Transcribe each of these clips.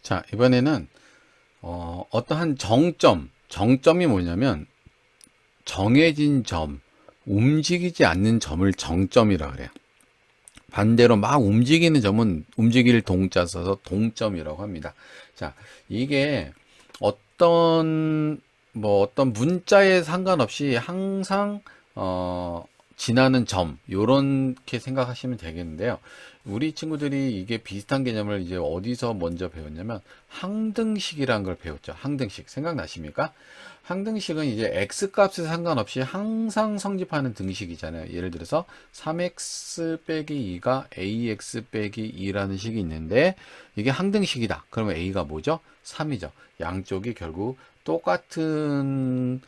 자, 이번에는 어떠한 정점이 뭐냐면 정해진 점, 움직이지 않는 점을 정점이라 그래요. 반대로 막 움직이는 점은 움직일 동자 써서 동점이라고 합니다. 자, 이게 어떤 문자에 상관없이 항상 지나는 점 요렇게 생각하시면 되겠는데요. 우리 친구들이 이게 비슷한 개념을 이제 어디서 먼저 배웠냐면 항등식이라는 걸 배웠죠. 항등식 생각나십니까? 항등식은 이제 x값에 상관없이 항상 성립하는 등식이잖아요. 예를 들어서 3x 빼기 2가 ax 빼기 2라는 식이 있는데 이게 항등식이다. 그러면 a가 뭐죠? 3이죠. 양쪽이 결국 똑같은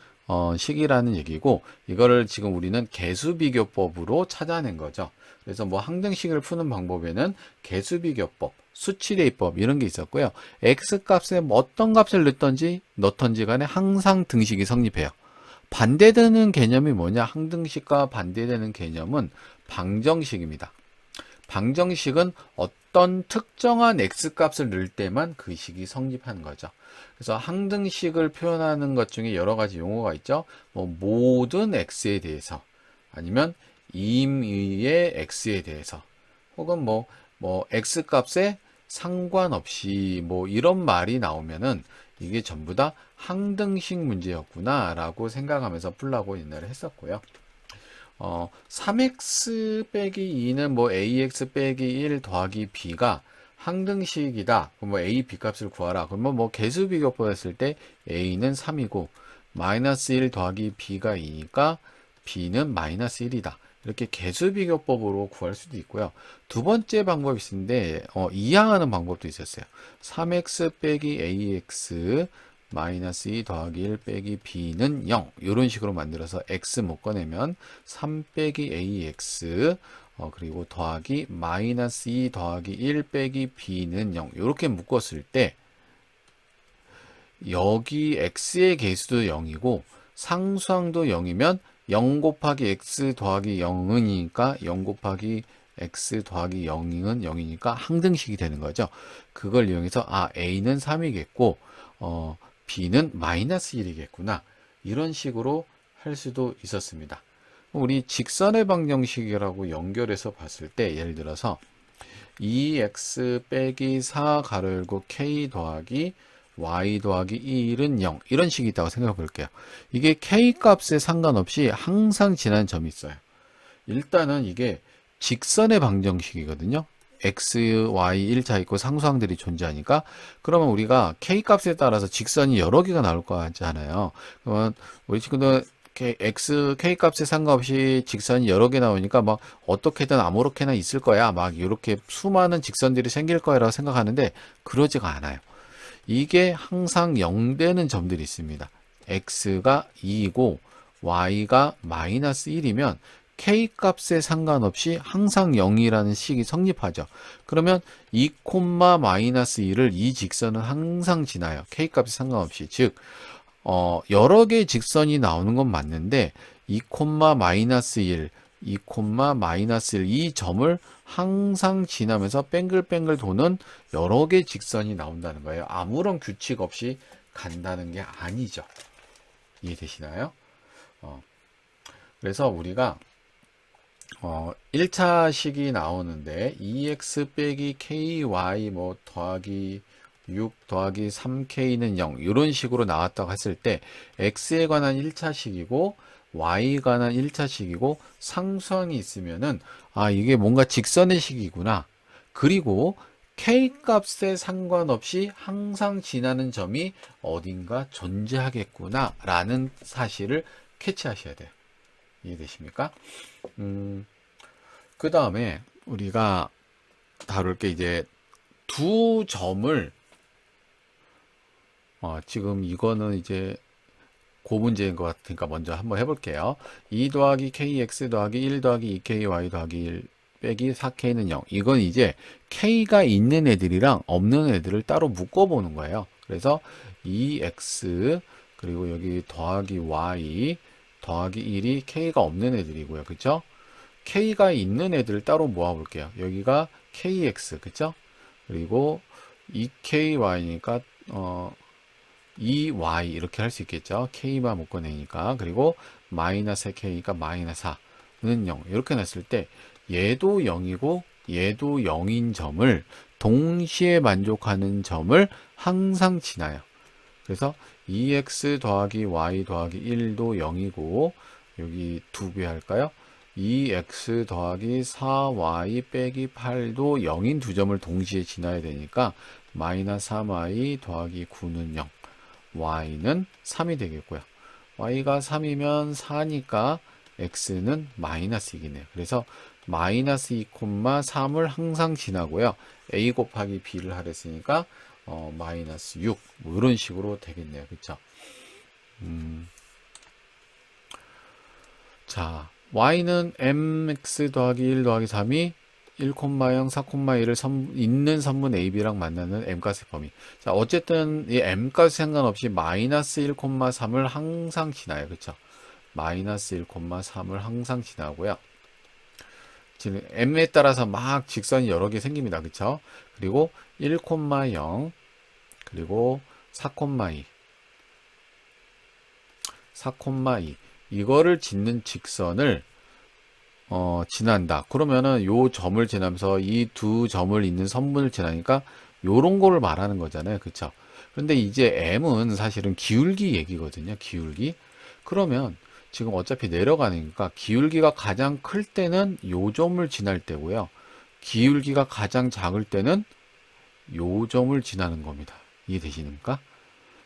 식이라는 얘기고, 이거를 지금 우리는 개수비교법으로 찾아낸 거죠. 그래서 뭐 항등식을 푸는 방법에는 개수비교법, 수치대입법 이런 게 있었고요. x값에 어떤 값을 넣던지 간에 항상 등식이 성립해요. 반대되는 개념이 뭐냐? 항등식과 반대되는 개념은 방정식입니다. 방정식은 어떤 특정한 x값을 넣을 때만 그 식이 성립하는 거죠. 그래서 항등식을 표현하는 것 중에 여러 가지 용어가 있죠. 뭐 모든 x에 대해서, 아니면 임의의 x에 대해서, 혹은 뭐 x값에 상관없이 뭐 이런 말이 나오면은 이게 전부 다 항등식 문제였구나 라고 생각하면서 풀라고 옛날에 했었고요. 3x 빼기 2는 뭐 ax 빼기 1 더하기 b가 항등식이다. 그럼 뭐 a, b 값을 구하라. 그러면 뭐 개수 비교법 했을 때 a는 3이고 마이너스 1 더하기 b가 2니까 b는 마이너스 1이다. 이렇게 개수 비교법으로 구할 수도 있고요. 두 번째 방법이 있는데 이항하는 방법도 있었어요. 3x 빼기 ax 마이너스 2 더하기 1 빼기 b는 0 이런 식으로 만들어서 x 묶어내면 3 빼기 ax 그리고 더하기 마이너스 2 더하기 1 빼기 b는 0 이렇게 묶었을 때 여기 x의 개수도 0이고 상수항도 0이면 0 곱하기 x 더하기 0이니까 0 곱하기 x 더하기 0은 0이니까 항등식이 되는 거죠. 그걸 이용해서 a는 3이겠고 b는 마이너스 1이겠구나. 이런 식으로 할 수도 있었습니다. 우리 직선의 방정식이라고 연결해서 봤을 때 예를 들어서 2x 빼기 4 가로 열고 k 더하기 y 더하기 1은 0 이런 식이 있다고 생각해 볼게요. 이게 k 값에 상관없이 항상 지나는 점이 있어요. 일단은 이게 직선의 방정식이거든요. x, y 1차 있고 상수항들이 존재하니까 그러면 우리가 k 값에 따라서 직선이 여러 개가 나올 거 같잖아요. 그러면 우리 친구들 x, k 값에 상관없이 직선이 여러 개 나오니까 막 어떻게든 아무렇게나 있을 거야. 막 이렇게 수많은 직선들이 생길 거라고 생각하는데 그러지가 않아요. 이게 항상 0 되는 점들이 있습니다. x가 2이고 y가 마이너스 1이면 k 값에 상관없이 항상 0이라는 식이 성립하죠. 그러면 2, 마이너스 1을 이 직선은 항상 지나요. k 값에 상관없이. 즉 여러 개의 직선이 나오는 건 맞는데 2, 마이너스 1, 2, 마이너스 1 이 점을 항상 지나면서 뱅글뱅글 도는 여러 개의 직선이 나온다는 거예요. 아무런 규칙 없이 간다는 게 아니죠. 이해되시나요? 그래서 우리가 1차식이 나오는데 2x 빼기 ky 뭐 더하기 6 더하기 3k는 0 이런 식으로 나왔다고 했을 때 x에 관한 1차식이고 y에 관한 1차식이고 상수항이 있으면은 이게 뭔가 직선의 식이구나. 그리고 k 값에 상관없이 항상 지나는 점이 어딘가 존재하겠구나 라는 사실을 캐치하셔야 돼요. 이해되십니까? 그 다음에 우리가 다룰 게 이제 두 점을 지금 이거는 이제 고문제인 것 같으니까 먼저 한번 해볼게요. 2 더하기 kx 더하기 1 더하기 2ky 더하기 1 빼기 4k는 0. 이건 이제 k가 있는 애들이랑 없는 애들을 따로 묶어보는 거예요. 그래서 2x 그리고 여기 더하기 y 더하기 1이 k가 없는 애들이고요. 그쵸? k가 있는 애들을 따로 모아볼게요. 여기가 kx, 그쵸? 그리고 2ky니까 2y 이렇게 할 수 있겠죠. k만 묶어내니까. 그리고 마이너스 k니까 마이너스 4는 0 이렇게 냈을 때 얘도 0이고 얘도 0인 점을 동시에 만족하는 점을 항상 지나요. 그래서 2x 더하기 y 더하기 1도 0이고 여기 2배 할까요? 2x 더하기 4y 빼기 8도 0인 두 점을 동시에 지나야 되니까 마이너스 3y 더하기 9는 0 y는 3이 되겠고요. y가 3이면 4니까 x는 마이너스 2이네요. 그래서 마이너스 2,3을 항상 지나고요. a 곱하기 b를 하랬으니까 마이너스 6, 뭐 이런 식으로 되겠네요. 그쵸? 자, y는 mx 더하기 1 더하기 3이 1,0, 4,1을 있는 선분 AB랑 만나는 m값의 범위. 자, 어쨌든 이 m값 상관없이 마이너스 1,3을 항상 지나요. 그쵸? 마이너스 1,3을 항상 지나고요. 지금 m에 따라서 막 직선이 여러 개 생깁니다. 그쵸? 그리고 1,0 그리고 4,2 4,2 이거를 짓는 직선을 지난다. 그러면은 요 점을 지나면서 이 두 점을 있는 선분을 지나니까 요런 거를 말하는 거잖아요. 그쵸? 그런데 이제 m은 사실은 기울기 얘기거든요. 기울기. 그러면 지금 어차피 내려가니까 기울기가 가장 클 때는 요 점을 지날 때고요. 기울기가 가장 작을 때는 요 점을 지나는 겁니다. 이해되십니까?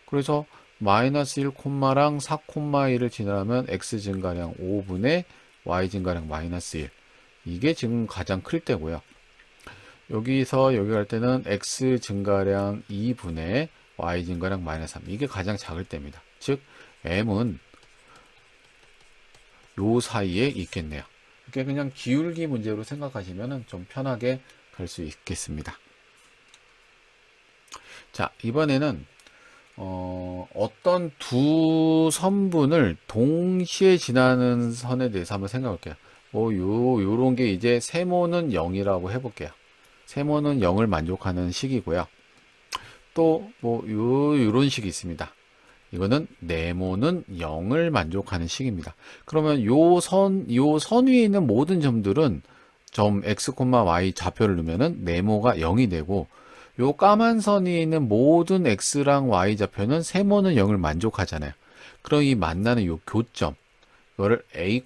그래서 마이너스 1랑 4,1을 지나면 x 증가량 5분의 y 증가량 마이너스 1 이게 지금 가장 클 때고요. 여기서 여기 갈 때는 x 증가량 2분의 y 증가량 마이너스 3 이게 가장 작을 때입니다. 즉 m은 요 사이에 있겠네요. 이렇게 그냥 기울기 문제로 생각하시면 좀 편하게 갈 수 있겠습니다. 자, 이번에는 어떤 두 선분을 동시에 지나는 선에 대해서 한번 생각해 볼게요. 요런 게 이제 세모는 0이라고 해볼게요. 세모는 0을 만족하는 식이고요. 또, 요런 식이 있습니다. 이거는 네모는 0을 만족하는 식입니다. 그러면 요 선 위에 있는 모든 점들은 점 x, y 좌표를 넣으면은 네모가 0이 되고 요 까만 선 위에 있는 모든 x랑 y 좌표는 세모는 0을 만족하잖아요. 그럼 이 만나는 요 교점 이거를 a,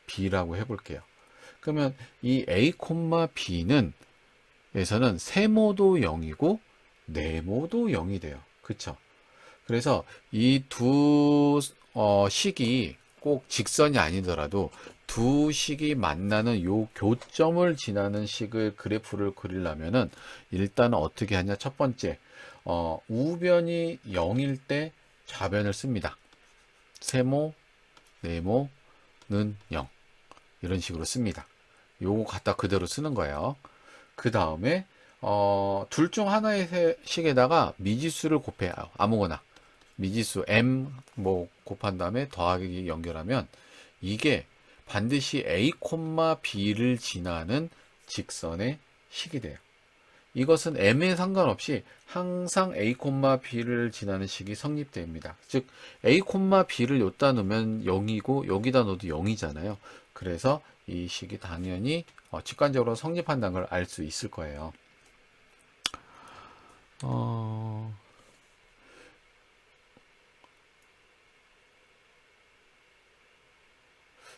b라고 해볼게요. 그러면 이 a, b는 에서는 세모도 0이고 네모도 0이 돼요. 그쵸? 그래서 이 두 식이 꼭 직선이 아니더라도 두 식이 만나는 요 교점을 지나는 식을 그래프를 그리려면은 일단 어떻게 하냐? 첫 번째, 우변이 0일 때 좌변을 씁니다. 세모, 네모는 0 이런 식으로 씁니다. 요거 갖다 그대로 쓰는 거예요. 그 다음에 둘 중 하나의 식에다가 미지수를 곱해요. 아무거나 미지수 m 뭐 곱한 다음에 더하기 연결하면 이게 반드시 a, b를 지나는 직선의 식이 돼요. 이것은 m에 상관없이 항상 a, b를 지나는 식이 성립됩니다. 즉 a, b를 여기다 넣으면 0이고 여기다 넣어도 0이잖아요. 그래서 이 식이 당연히 직관적으로 성립한다는 걸 알 수 있을 거예요.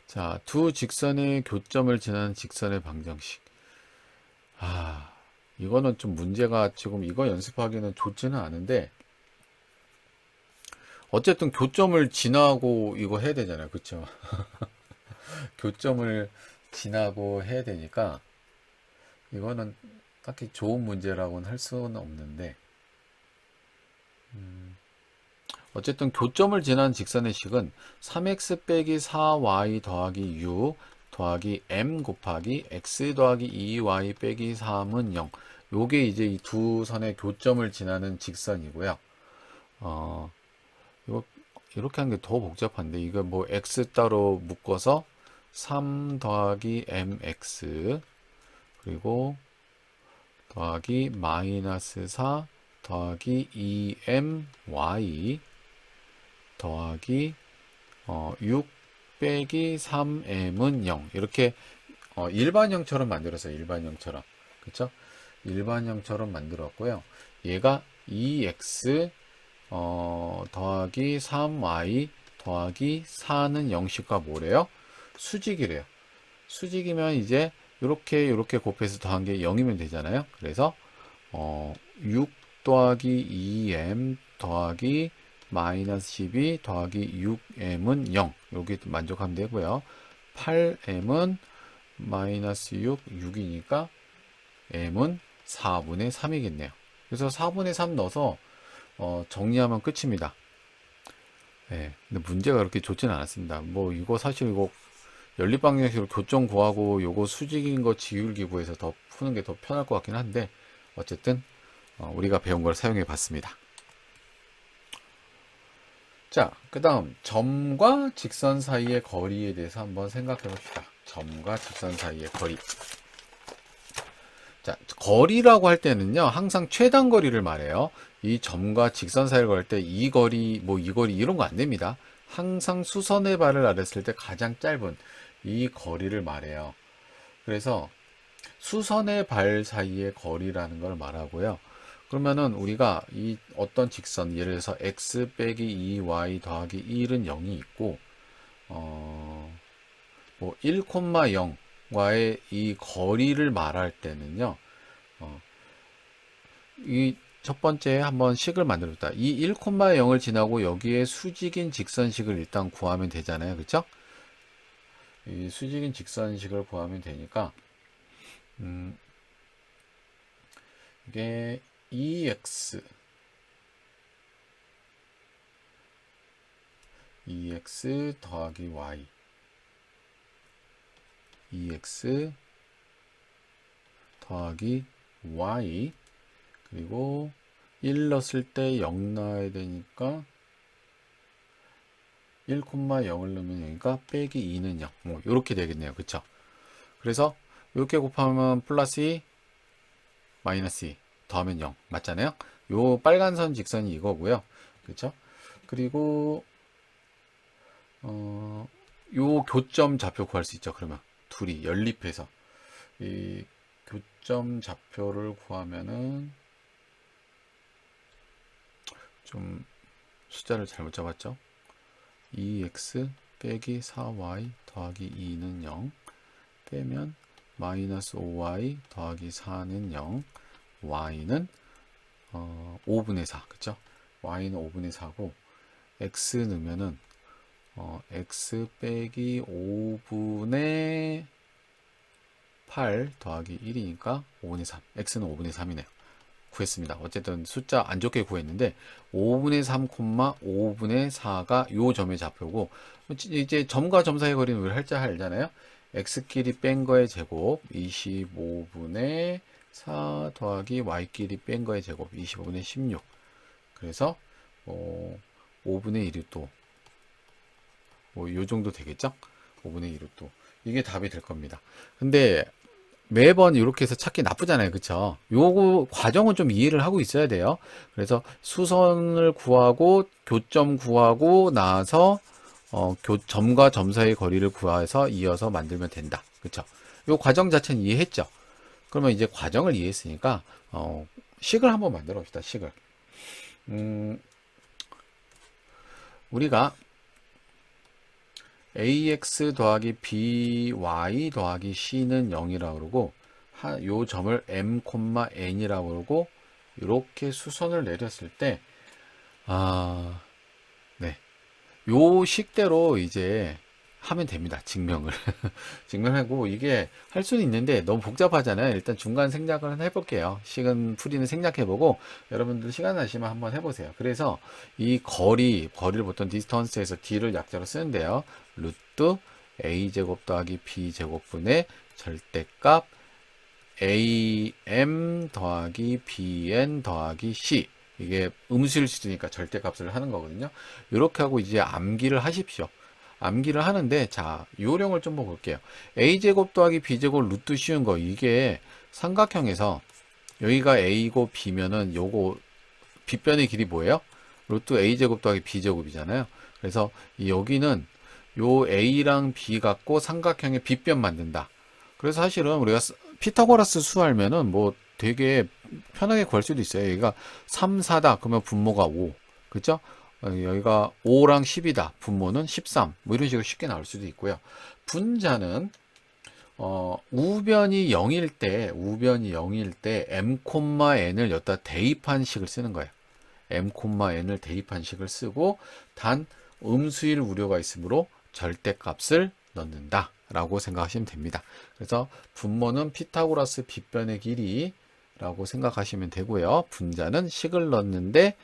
자, 두 직선의 교점을 지나는 직선의 방정식. 이거는 좀 문제가 지금 이거 연습하기는 좋지는 않은데 어쨌든 교점을 지나고 이거 해야 되잖아요. 그쵸? 교점을 지나고 해야 되니까 이거는 딱히 좋은 문제라고는 할 수는 없는데 어쨌든 교점을 지나는 직선의 식은 3x 빼기 4y 더하기 u 더하기 m 곱하기 x 더하기 2y 빼기 3은 0 요게 이제 이 두 선의 교점을 지나는 직선이고요. 이거 이렇게 하는 게 더 복잡한데 이거 뭐 x 따로 묶어서 3 더하기 mx 그리고 더하기 마이너스 4 더하기 2my 더하기 6 빼기 3m은 0. 이렇게 일반형처럼 만들었어요. 일반형처럼. 그쵸? 일반형처럼 만들었고요. 얘가 2x 더하기 3y 더하기 4는 0씩과 뭐래요? 수직이래요. 수직이면 이제 이렇게 곱해서 더한 게 0이면 되잖아요. 그래서 6 더하기 2m 더하기 마이너스 12 더하기 6m은 0. 여기 만족하면 되고요. 8m은 마이너스 6이니까 m은 4분의 3이겠네요. 그래서 4분의 3 넣어서 정리하면 끝입니다. 네, 근데 문제가 그렇게 좋지는 않았습니다. 뭐 이거 사실 이거 연립방정식으로 교점 구하고 요거 수직인 거 지울기 구해서 더 푸는 게 더 편할 것 같긴 한데 어쨌든 우리가 배운 걸 사용해 봤습니다. 자, 그 다음 점과 직선 사이의 거리에 대해서 한번 생각해 봅시다. 점과 직선 사이의 거리. 자, 거리라고 할 때는요, 항상 최단 거리를 말해요. 이 점과 직선 사이를 걸 때 이 거리, 이 거리 이런 거 안 됩니다. 항상 수선의 발을 알았을 때 가장 짧은 이 거리를 말해요. 그래서 수선의 발 사이의 거리라는 걸 말하고요. 그러면은 우리가 이 어떤 직선, 예를 들어서 x 빼기 2y 더하기 1은 0이 있고, 1,0과의 이 거리를 말할 때는요, 이 첫 번째 한번 식을 만들었다. 이 1,0을 지나고 여기에 수직인 직선식을 일단 구하면 되잖아요. 그쵸? 이 수직인 직선식을 구하면 되니까, 이게 2x 더하기 y 2x 더하기 y 그리고 1 넣었을 때 0 나와야 되니까 1,0을 넣으면 0이니까 빼기 2는 0 뭐 이렇게 되겠네요. 그쵸? 그래서 이렇게 곱하면 플러스 2 마이너스 2 더하면 0 맞잖아요. 요 빨간 선 직선이 이거고요. 그쵸? 그리고 요 교점 좌표 구할 수 있죠. 그러면 둘이 연립해서 이 교점 좌표를 구하면은 좀 숫자를 잘못 잡았죠. 2x 빼기 4y 더하기 2는 0 빼면 마이너스 5y 더하기 4는 0 y는 5분의 4 그쵸? y는 5분의 4고 x 넣으면은 x 빼기 5분의 8 더하기 1이니까 5분의 3 x는 5분의 3이네요. 구했습니다. 어쨌든 숫자 안 좋게 구했는데 5분의 3, 5분의 4가 요 점의 좌표고 이제 점과 점 사이 거리는 우리 할자 알잖아요. x끼리 뺀 거의 제곱 25분의 4 더하기 y끼리 뺀 거의 제곱 25분의 16 그래서 5분의 1이 또 요 정도 되겠죠? 5분의 1이 또 이게 답이 될 겁니다. 근데 매번 이렇게 해서 찾기 나쁘잖아요. 그쵸? 요거 과정은 좀 이해를 하고 있어야 돼요. 그래서 수선을 구하고 교점 구하고 나서 점과 점 사이의 거리를 구해서 이어서 만들면 된다. 그쵸? 요 과정 자체는 이해했죠? 그러면 이제 과정을 이해했으니까 식을 한번 만들어 봅시다. 식을. 우리가 ax 더하기 by 더하기 c는 0이라고 그러고 요 점을 m, n이라고 그러고 이렇게 수선을 내렸을 때 네. 요 식대로 이제 하면 됩니다. 증명을. 증명하고 이게 할 수는 있는데 너무 복잡하잖아요. 일단 중간 생략을 해볼게요. 식은 풀이는 생략해보고 여러분들 시간 나시면 한번 해보세요. 그래서 이 거리를 보통 디스턴스에서 d를 약자로 쓰는데요. 루트 a제곱 더하기 b제곱분의 절대값 am 더하기 bn 더하기 c 이게 음수일 수도 있으니까 절대값을 하는 거거든요. 이렇게 하고 이제 암기를 하십시오. 암기를 하는데 자 요령을 좀 볼게요. a제곱 더하기 b제곱 루트 씌운 거 이게 삼각형에서 여기가 a고 b면은 요거 빗변의 길이 뭐예요? 루트 a제곱 더하기 b제곱이잖아요. 그래서 여기는 요 a랑 b 갖고 삼각형의 빗변 만든다. 그래서 사실은 우리가 피타고라스 수 알면은 뭐 되게 편하게 구할 수도 있어요. 여기가 3, 4다. 그러면 분모가 5. 그죠? 여기가 5랑 10이다. 분모는 13. 뭐 이런 식으로 쉽게 나올 수도 있고요. 분자는 우변이 0일 때 m, n을 여기다 대입한 식을 쓰는 거예요. m, n을 대입한 식을 쓰고 단 음수일 우려가 있으므로 절대값을 넣는다 라고 생각하시면 됩니다. 그래서 분모는 피타고라스 빗변의 길이라고 생각하시면 되고요. 분자는 식을 넣는데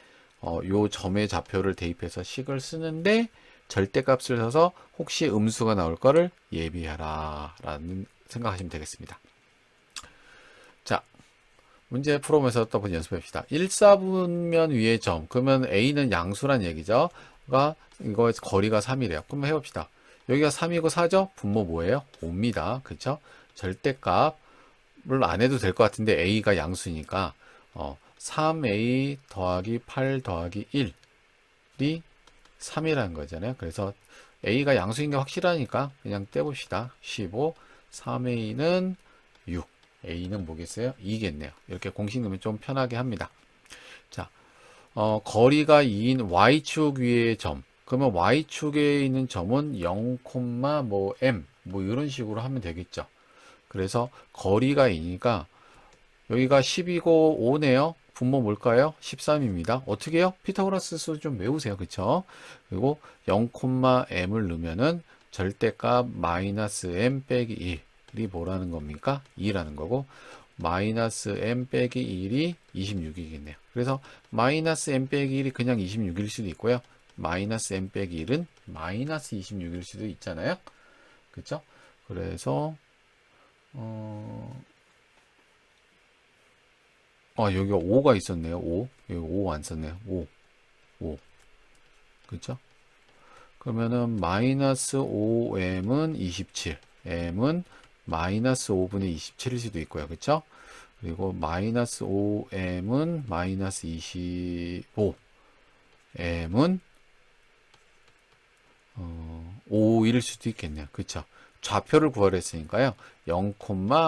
요 점의 좌표를 대입해서 식을 쓰는데 절대값을 써서 혹시 음수가 나올 거를 예비하라 라는 생각하시면 되겠습니다. 자, 문제 풀어보면서 또 한번 연습해봅시다. 1사분면 위의 점, 그러면 A는 양수란 얘기죠. 이거 거리가 3이래요. 그럼 해봅시다. 여기가 3이고 4죠? 분모 뭐예요? 5입니다. 그쵸? 절대값을 안 해도 될 것 같은데 A가 양수니까 3A 더하기 8 더하기 1이 3이라는 거잖아요. 그래서 A가 양수인 게 확실하니까 그냥 떼봅시다. 15, 3A는 6, A는 뭐겠어요? 2겠네요. 이렇게 공식 넣으면 좀 편하게 합니다. 자, 거리가 2인 Y축 위의 점. 그러면 Y축에 있는 점은 0, 뭐 M, 뭐 이런 식으로 하면 되겠죠. 그래서 거리가 2니까 여기가 10이고 5네요. 분모 뭘까요? 13입니다. 어떻게 해요? 피타고라스 수 좀 외우세요. 그쵸? 그리고 0, m을 넣으면은 절대값 마이너스 m 빼기 1이 뭐라는 겁니까? 2라는 거고 마이너스 m 빼기 1이 26이겠네요. 그래서 마이너스 m 빼기 1이 그냥 26일 수도 있고요. 마이너스 m 빼기 1은 마이너스 26일 수도 있잖아요. 그쵸? 그래서 여기가 5가 있었네요. 5. 여기 5 안 썼네요. 5. 그쵸? 그러면은 마이너스 5m은 27. m은 마이너스 5분의 27일 수도 있고요. 그쵸? 그리고 마이너스 5m은 마이너스 25. m은 5일 수도 있겠네요. 그쵸? 좌표를 구하려 했으니까요. 0,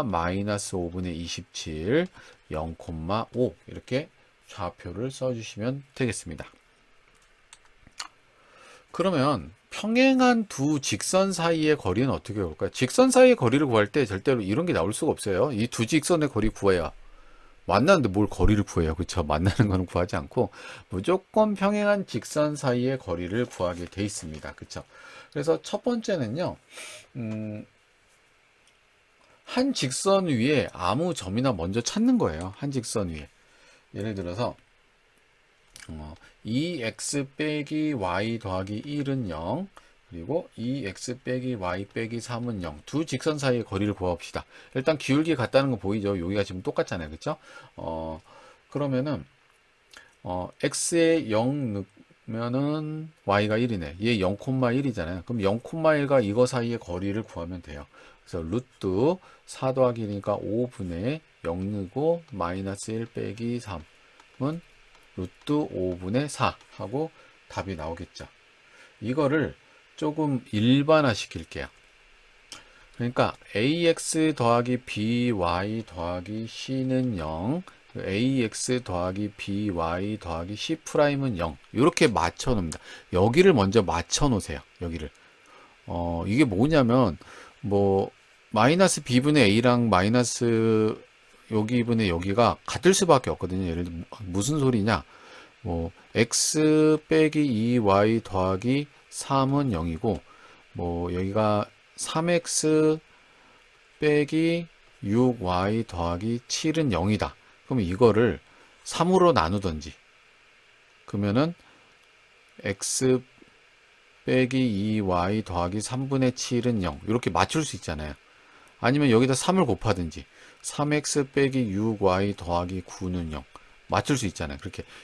마이너스 5분의 27, 0,5 이렇게 좌표를 써주시면 되겠습니다. 그러면 평행한 두 직선 사이의 거리는 어떻게 올까요? 직선 사이의 거리를 구할 때 절대로 이런 게 나올 수가 없어요. 이 두 직선의 거리 구해야 만나는데 뭘 거리를 구해요. 그쵸? 만나는 거는 구하지 않고 무조건 평행한 직선 사이의 거리를 구하게 돼 있습니다. 그쵸? 그래서 첫 번째는요. 한 직선 위에 아무 점이나 먼저 찾는 거예요. 한 직선 위에. 예를 들어서 2x 빼기 y 더하기 1은 0 그리고 2x 빼기 y 빼기 3은 0 두 직선 사이의 거리를 구합시다. 일단 기울기 같다는 거 보이죠? 여기가 지금 똑같잖아요. 그쵸? 그러면은 x에 0 넣으면은 y가 1이네. 얘 0,1이잖아요. 그럼 0,1과 이거 사이의 거리를 구하면 돼요. 그래서 루트 4 더하기 1이니까 5분의 0 넣고 마이너스 1 빼기 3은 루트 5분의 4 하고 답이 나오겠죠. 이거를 조금 일반화 시킬게요. 그러니까 ax 더하기 by 더하기 c는 0 ax 더하기 by 더하기 c'은 0 이렇게 맞춰 놓습니다. 여기를 먼저 맞춰 놓으세요. 여기를 이게 뭐냐면 뭐 마이너스 b분의 a랑 마이너스 여기분의 여기가 같을 수밖에 없거든요. 예를 들어 무슨 소리냐 뭐 x 빼기 2y 더하기 3은 0이고 뭐 여기가 3x 빼기 6y 더하기 7은 0이다. 그러면 이거를 3으로 나누던지 그러면은 x 빼기 2y 더하기 3분의 7은 0 이렇게 맞출 수 있잖아요. 아니면 여기다 3을 곱하든지 3x 빼기 6y 더하기 9는 0 맞출 수 있잖아요.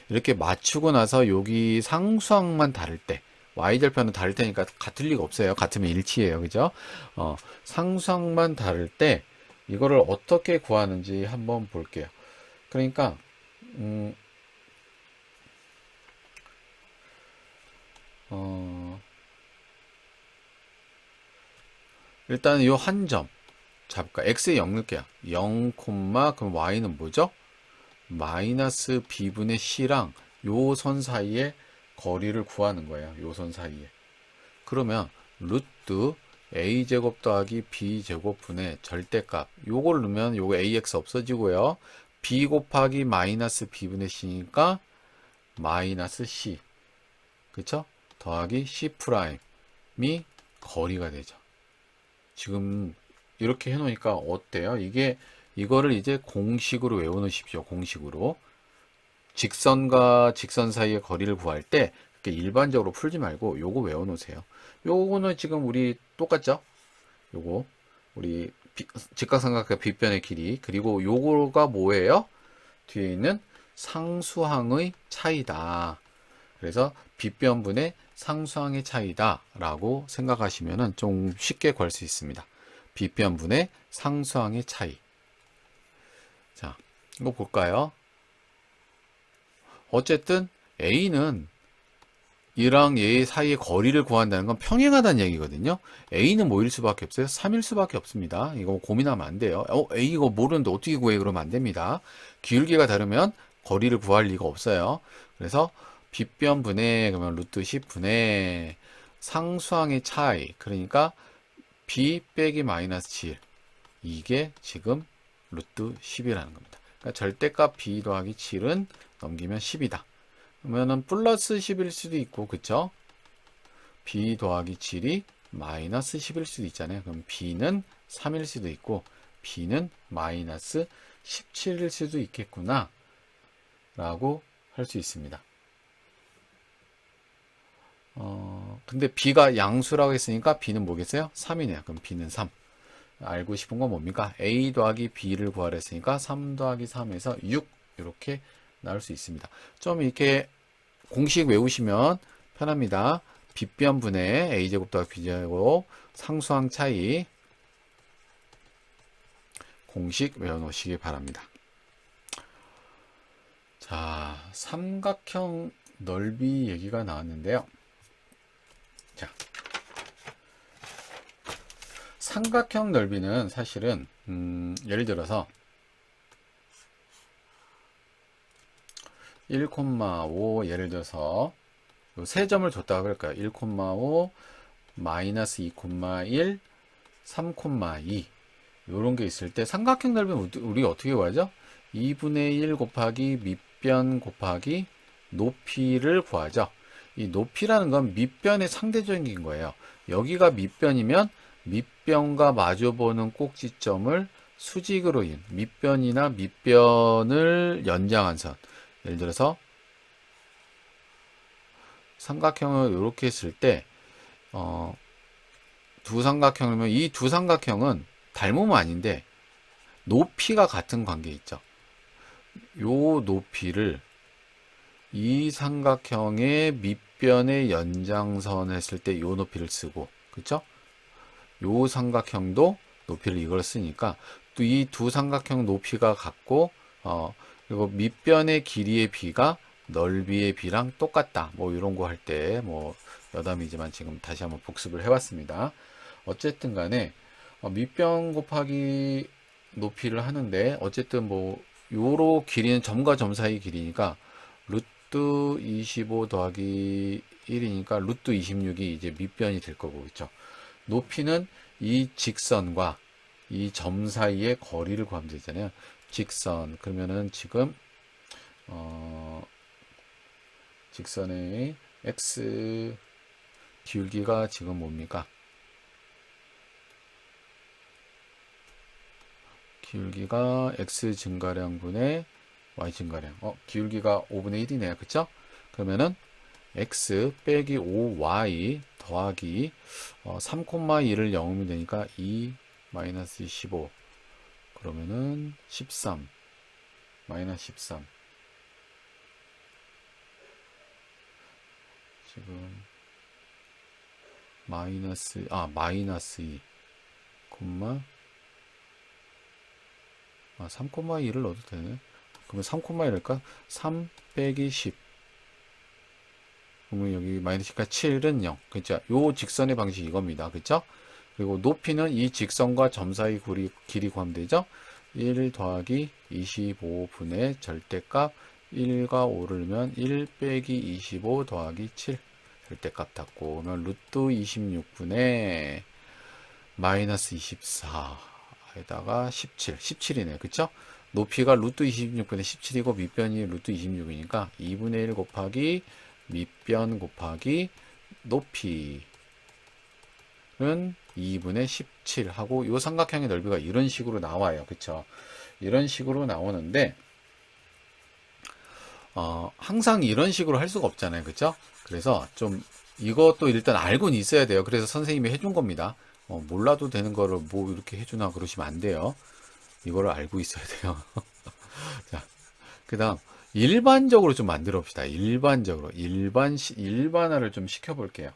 이렇게 맞추고 나서 여기 상수항만 다를 때 y절편은 다를 테니까 같을 리가 없어요. 같으면 일치예요. 그죠? 상수항만 다를 때 이거를 어떻게 구하는지 한번 볼게요. 그러니까 음, 어, 일단 요 한 점 잡을까? x에 0 넣을게요. 0, 그럼 y는 뭐죠? 마이너스 b분의 c랑 요 선 사이에 거리를 구하는 거예요. 요 선 사이에. 그러면 루트 a제곱 더하기 b제곱분의 절대값 요걸 넣으면 요거 ax 없어지고요. b 곱하기 마이너스 b분의 c니까 마이너스 c 그쵸? 더하기 c 프라임이 거리가 되죠. 지금 이렇게 해놓으니까 어때요? 이거를 이제 공식으로 외워놓으십시오. 공식으로. 직선과 직선 사이의 거리를 구할 때 이렇게 일반적으로 풀지 말고 요거 외워놓으세요. 요거는 지금 우리 똑같죠? 요거 우리 직각삼각형 빗변의 길이 그리고 요거가 뭐예요? 뒤에 있는 상수항의 차이다. 그래서 빗변분의 상수항의 차이다 라고 생각하시면 좀 쉽게 구할 수 있습니다. 빗변분의 상수항의 차이. 자, 이거 볼까요? 어쨌든 A는 얘랑 얘 사이의 거리를 구한다는 건 평행하다는 얘기거든요. A는 뭐일 수밖에 없어요? 3일 수밖에 없습니다. 이거 고민하면 안 돼요. A 이거 모르는데 어떻게 구해? 그러면 안 됩니다. 기울기가 다르면 거리를 구할 리가 없어요. 그래서 빗변분의 그러면 루트 10분의 상수항의 차이 그러니까 b 빼기 마이너스 7 이게 지금 루트 10이라는 겁니다. 그러니까 절대값 b 더하기 7은 넘기면 10이다. 그러면은 플러스 10일 수도 있고 그쵸? b 더하기 7이 마이너스 10일 수도 있잖아요. 그럼 b는 3일 수도 있고 b는 마이너스 17일 수도 있겠구나 라고 할 수 있습니다. 근데 b가 양수라고 했으니까 b는 뭐겠어요? 3이네요. 그럼 b는 3. 알고 싶은 건 뭡니까? a 더하기 b를 구하라 했으니까 3 더하기 3에서 6 이렇게 나올 수 있습니다. 좀 이렇게 공식 외우시면 편합니다. 빗변분의 a제곱 더하기 b제곱 상수항 차이 공식 외워놓으시기 바랍니다. 자, 삼각형 넓이 얘기가 나왔는데요. 자, 삼각형 넓이는 사실은 예를 들어서 1,5 예를 들어서 세 점을 줬다고 할까요? 1,5 마이너스 2,1 3,2 이런 게 있을 때 삼각형 넓이는 우리가 어떻게 구하죠? 2분의 1 곱하기 밑변 곱하기 높이를 구하죠. 이 높이라는 건 밑변의 상대적인 거예요. 여기가 밑변이면 밑변과 마주보는 꼭지점을 수직으로 인 밑변이나 밑변을 연장한 선. 예를 들어서 삼각형을 이렇게 했을 때 두 삼각형이면 이 두 삼각형은 닮으면 아닌데 높이가 같은 관계 있죠. 요 높이를 이 삼각형의 밑변의 연장선 했을 때 요 높이를 쓰고 그쵸? 요 삼각형도 높이를 이걸 쓰니까 또 이 두 삼각형 높이가 같고 그리고 밑변의 길이의 비가 넓이의 비랑 똑같다. 뭐 이런 거 할 때 뭐 여담이지만 지금 다시 한번 복습을 해봤습니다. 어쨌든 간에 밑변 곱하기 높이를 하는데 어쨌든 뭐 요로 길이는 점과 점 사이 길이니까 루트 25 더하기 1이니까 루트 26이 이제 밑변이 될 거고 그렇죠. 높이는 이 직선과 이 점 사이의 거리를 구하면 되잖아요. 직선 그러면은 지금 직선의 x 기울기가 지금 뭡니까? 기울기가 x 증가량분의 y 증가량. 기울기가 5분의 1이네요. 그쵸? 그러면은 x 빼기 5y 더하기 3,2를 0이면 되니까 2 마이너스 15 그러면은 13 마이너스 13 지금 마이너스 2 콤마 3,2를 넣어도 되네. 그러면 3,1일까? 3 빼기 10. 그러면 여기 마이너스 10과 7은 0. 그죠? 요 직선의 방식이 이겁니다. 그죠? 그리고 높이는 이 직선과 점 사이 길이 구하면 되죠? 1 더하기 25분의 절대값 1과 5를 넣으면 1 빼기 25 더하기 7 절대값 닫고 그러면 루트 26분의 마이너스 24에다가 17 17이네요. 그쵸? 높이가 루트 26분의 17이고 밑변이 루트 26이니까 2분의 1 곱하기 밑변 곱하기 높이는 2분의 17 하고 이 삼각형의 넓이가 이런 식으로 나와요. 그쵸? 이런 식으로 나오는데 항상 이런 식으로 할 수가 없잖아요. 그쵸? 그래서 좀 이것도 일단 알고는 있어야 돼요. 그래서 선생님이 해준 겁니다. 몰라도 되는 거를 뭐 이렇게 해주나 그러시면 안 돼요. 이거를 알고 있어야 돼요. 자, 그 다음 일반적으로 좀 만들어 봅시다. 일반적으로 일반화를 좀 시켜 볼게요.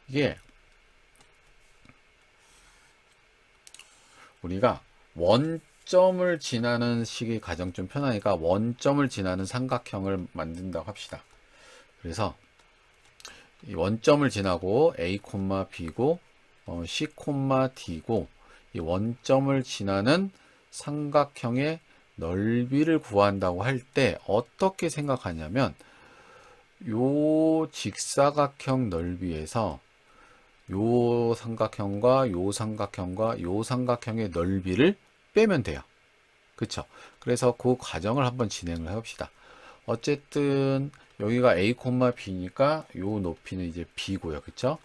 이게 우리가 원점을 지나는 식이 가장 좀 편하니까 원점을 지나는 삼각형을 만든다고 합시다. 그래서 이 원점을 지나고 A, B고 C, D고 이 원점을 지나는 삼각형의 넓이를 구한다고 할 때 어떻게 생각하냐면 요 직사각형 넓이에서 요 삼각형과 요 삼각형과 요 삼각형의 넓이를 빼면 돼요. 그쵸? 그래서 그 과정을 한번 진행을 해봅시다. 어쨌든 여기가 A, B니까 요 높이는 이제 B고요. 그쵸?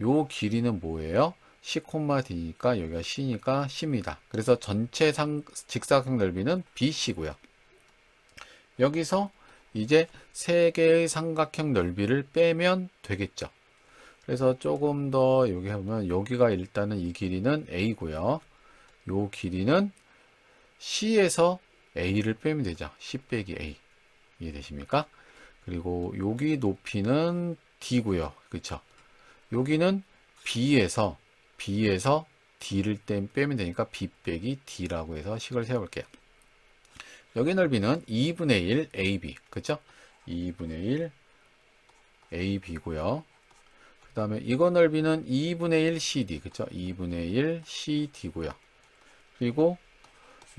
요 길이는 뭐예요? C, D니까 여기가 C니까 C입니다. 그래서 전체 직사각형 넓이는 BC고요. 여기서 이제 세 개의 삼각형 넓이를 빼면 되겠죠. 그래서 조금 더 여기 하면 여기가 일단은 이 길이는 A고요. 요 길이는 C에서 A를 빼면 되죠. C 빼기 A. 이해되십니까? 그리고 여기 높이는 D고요. 그쵸? 여기는 B에서 D를 빼면 되니까 B 빼기 D라고 해서 식을 세워볼게요. 여기 넓이는 2분의 1 AB. 그쵸? 2분의 1 AB고요. 그 다음에 이거 넓이는 2분의 1 CD. 그쵸? 2분의 1 CD고요. 그리고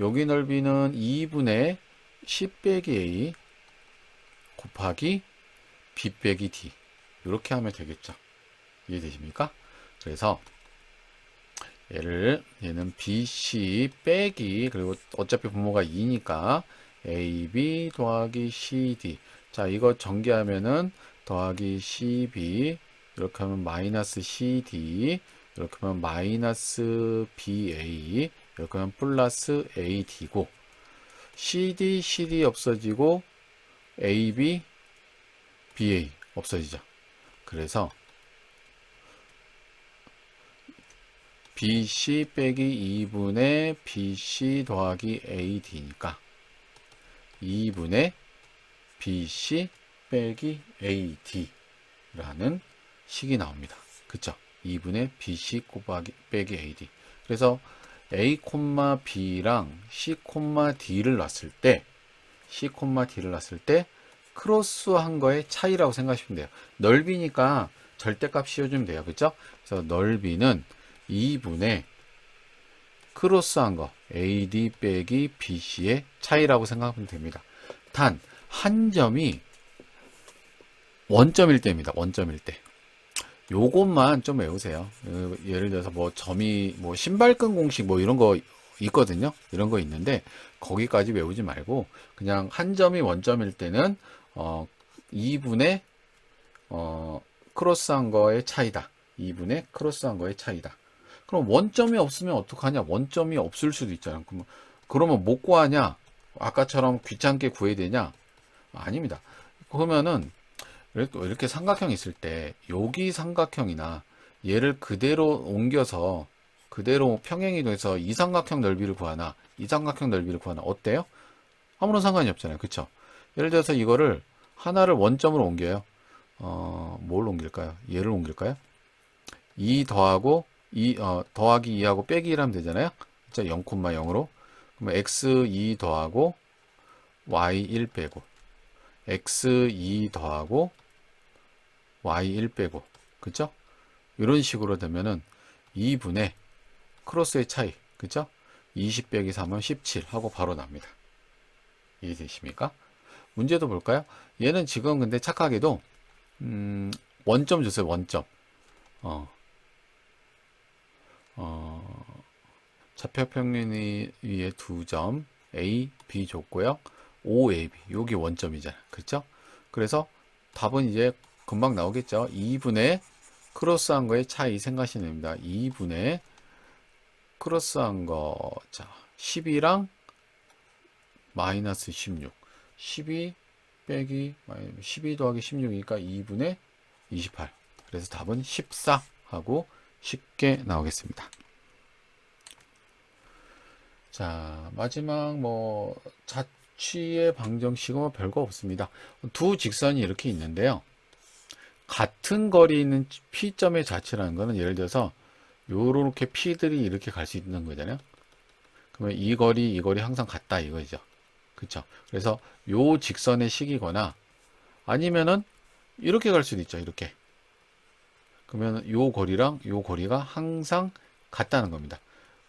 여기 넓이는 2분의 C 빼기 A 곱하기 B 빼기 D. 이렇게 하면 되겠죠. 이해되십니까? 그래서 얘는 BC 빼기 그리고 어차피 분모가 2니까 AB 더하기 CD. 자, 이거 전개하면은 더하기 CB 이렇게 하면 마이너스 CD 이렇게 하면 마이너스 BA 이렇게 하면 플러스 AD고 CD 없어지고 AB BA 없어지죠. 그래서 BC 빼기 2분의 BC 더하기 AD니까 2분의 BC 빼기 AD라는 식이 나옵니다. 그쵸? 2분의 BC 빼기 AD. 그래서 A, B랑 C, D를 놨을 때 크로스한 거의 차이라고 생각하시면 돼요. 넓이니까 절대값 씌워주면 돼요. 그쵸? 그래서 넓이는 2분의 크로스한 거 AD 빼기 BC의 차이라고 생각하면 됩니다. 단 한 점이 원점일 때입니다. 원점일 때. 요것만 좀 외우세요. 예를 들어서 뭐 점이 뭐 신발끈 공식 뭐 이런 거 있거든요. 이런 거 있는데 거기까지 외우지 말고 그냥 한 점이 원점일 때는 2분의 크로스한 거의 차이다. 2분의 크로스한 거의 차이다. 그럼 원점이 없으면 어떡하냐? 원점이 없을 수도 있잖아요. 그러면 못 구하냐? 아까처럼 귀찮게 구해야 되냐? 아닙니다. 그러면은 이렇게 삼각형이 있을 때 여기 삼각형이나 얘를 그대로 옮겨서 그대로 평행이 돼서 이 삼각형 넓이를 구하나 이 삼각형 넓이를 구하나 어때요? 아무런 상관이 없잖아요. 그쵸? 예를 들어서 이거를 하나를 원점으로 옮겨요. 뭘 옮길까요? 얘를 옮길까요? 2 더하고 더하기 2하고 빼기 1 하면 되잖아요. 그쵸? 0,0으로. 그러면 x2 더하고 y1 빼고 x2 더하고 y1 빼고 그쵸? 이런 식으로 되면은 2분의 크로스의 차이 그쵸? 20 빼기 3은 17 하고 바로 납니다. 이해되십니까? 문제도 볼까요? 얘는 지금 근데 착하게도 원점 줬어요. 원점. 좌표평면 위에 2점 A, B 줬고요. O, A, B 여기 원점이잖아. 그렇죠? 그래서 답은 이제 금방 나오겠죠. 2분의 크로스한 거의 차이 생각하시면 됩니다. 2분의 크로스한 거, 자, 12랑 마이너스 16. 12 빼기 12 더하기 16이니까 2분의 28. 그래서 답은 14 하고 쉽게 나오겠습니다. 자, 마지막 자취의 방정식은 별거 없습니다. 두 직선이 이렇게 있는데요. 같은 거리 있는 P점의 자취라는 거는 예를 들어서 요렇게 P들이 이렇게 갈 수 있는 거잖아요. 그러면 이 거리 항상 같다 이거죠. 그쵸? 그래서 요 직선의 식이거나 아니면은 이렇게 갈 수도 있죠. 이렇게. 그러면 요 거리랑 요 거리가 항상 같다는 겁니다.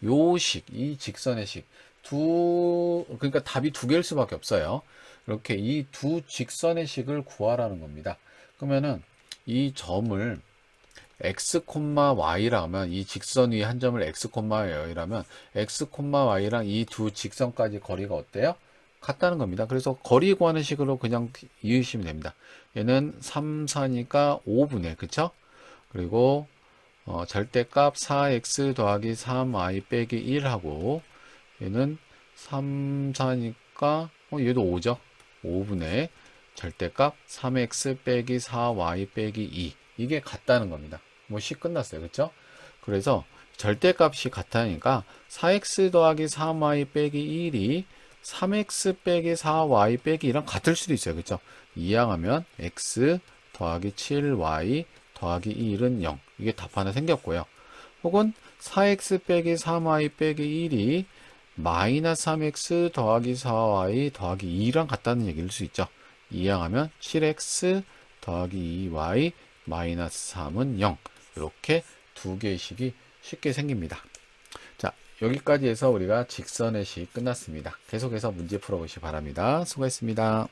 요 식, 이 직선의 식. 그러니까 답이 두 개일 수밖에 없어요. 이렇게 이 두 직선의 식을 구하라는 겁니다. 그러면은 이 점을 x, y라 하면 이 직선 위에 한 점을 x, y라면 x, y랑 이 두 직선까지 거리가 어때요? 같다는 겁니다. 그래서 거리 구하는 식으로 그냥 이으시면 됩니다. 얘는 3, 4니까 5분의 그쵸? 그리고 절대값 4x 더하기 3y 빼기 1하고 얘는 3, 4니까 얘도 5죠. 5분의 절대값 3x 빼기 4y 빼기 2 이게 같다는 겁니다. 식 끝났어요. 그쵸? 그래서 절대값이 같다니까 4x 더하기 3y 빼기 1이 3x 빼기 4y 빼기 2랑 같을 수도 있어요. 그쵸? 이항하면 x 더하기 7y 더하기 1은 0. 이게 답 하나 생겼고요. 혹은 4x 빼기 3y 빼기 1이 마이너스 3x 더하기 4y 더하기 2랑 같다는 얘기일 수 있죠. 이항하면 7x 더하기 2y 마이너스 3은 0. 이렇게 두 개의 식이 쉽게 생깁니다. 자, 여기까지 해서 우리가 직선의 식 끝났습니다. 계속해서 문제 풀어보시기 바랍니다. 수고했습니다.